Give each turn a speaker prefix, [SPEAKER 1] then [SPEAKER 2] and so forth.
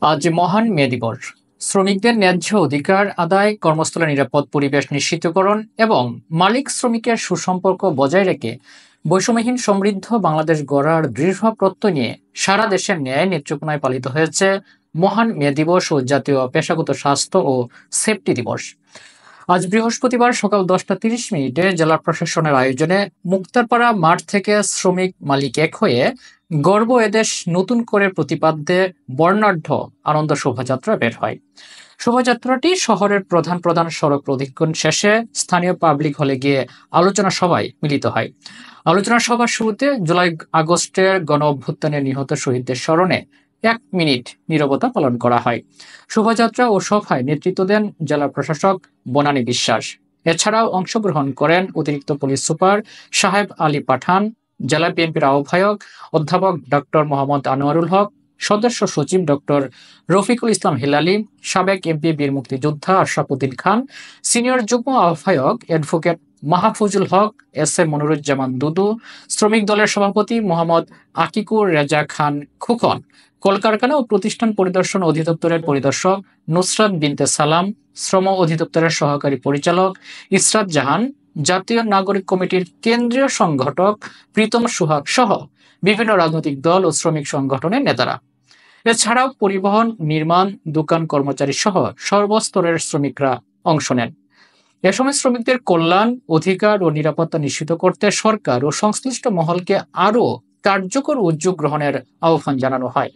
[SPEAKER 1] আজ মহান মে দিবস। শ্রমিকদের ন্যায্য অধিকার আদায়, কর্মস্থলে নিরাপদ পরিবেশ নিশ্চিতকরণ এবং মালিক শ্রমিকের সুসম্পর্ক বজায় রেখে বৈষম্যহীন সমৃদ্ধ বাংলাদেশ গড়ার দৃঢ় প্রত্যয় নিয়ে সারা দেশের ন্যায় নেত্রকোনায় পালিত হয়েছে মহান মে দিবস ও জাতীয় পেশাগত স্বাস্থ্য ও সেফটি দিবস। আজ বৃহস্পতিবার সকাল 10টা 30 মিনিটে জেলা প্রশাসনের আয়োজনে মুক্তারপাড়া মাঠ থেকে শ্রমিক মালিক এক হয়ে গর্ব এদেশ নতুন করে প্রতিপাদ্যে বর্ণাঢ্য আনন্দ শোভাযাত্রা বের হয়। শোভাযাত্রাটি শহরের প্রধান প্রধান সড়ক প্রদক্ষিণ শেষে স্থানীয় পাবলিক হলে গিয়ে আলোচনা সভায় মিলিত হয়। আলোচনা সভার শুরুতে জুলাই আগস্টের গণ অভ্যুত্থানে নিহত শহীদদের স্মরণে 1 মিনিট নীরবতা পালন করা হয়। শোভাযাত্রা ও সভায় নেতৃত্ব দেন জেলা প্রশাসক বনানী বিশ্বাস। এছাড়াও অংশগ্রহণ করেন অতিরিক্ত পুলিশ সুপার সাহেব আলী পাঠান, জেলা বিএনপির আহ্বায়ক অধ্যাপক ডক্টর মোহাম্মদ আনোয়ারুল হক, সদস্য সচিব ডক্টর রফিকুল ইসলাম হিলালি, সাবেক এমপি বীর মুক্তিযোদ্ধা আশরাফুদ্দিন খান, সিনিয়র যুগ্ম আহ্বায়ক advocate Mahfuzul Haque, S A Moniruzzaman Dudu, শ্রমিক দলের সভাপতি মোহাম্মদ আকিকুর রেজা খান খুকন, কলকারখানা ও প্রতিষ্ঠান পরিদর্শন অধিদপ্তরের পরিদর্শক নুসরাত বিনতে সালাম, শ্রম অধিদপ্তরের সহকারী পরিচালক ইসরাত জাহান, জাতীয় নাগরিক কমিটির কেন্দ্রীয় সংগঠক প্রীতম সুহাগ সহ বিভিন্ন রাজনৈতিক দল ও শ্রমিক সংগঠনের নেতারা। এছাড়াও পরিবহন, নির্মাণ, দোকান কর্মচারী সহ সর্বস্তরের শ্রমিকরা অংশ নেন। এ সময় শ্রমিকদের কল্যাণ, অধিকার ও নিরাপত্তা নিশ্চিত করতে সরকার ও সংশ্লিষ্ট মহলকে আরও কার্যকর উদ্যোগ গ্রহণের আহ্বান জানানো হয়।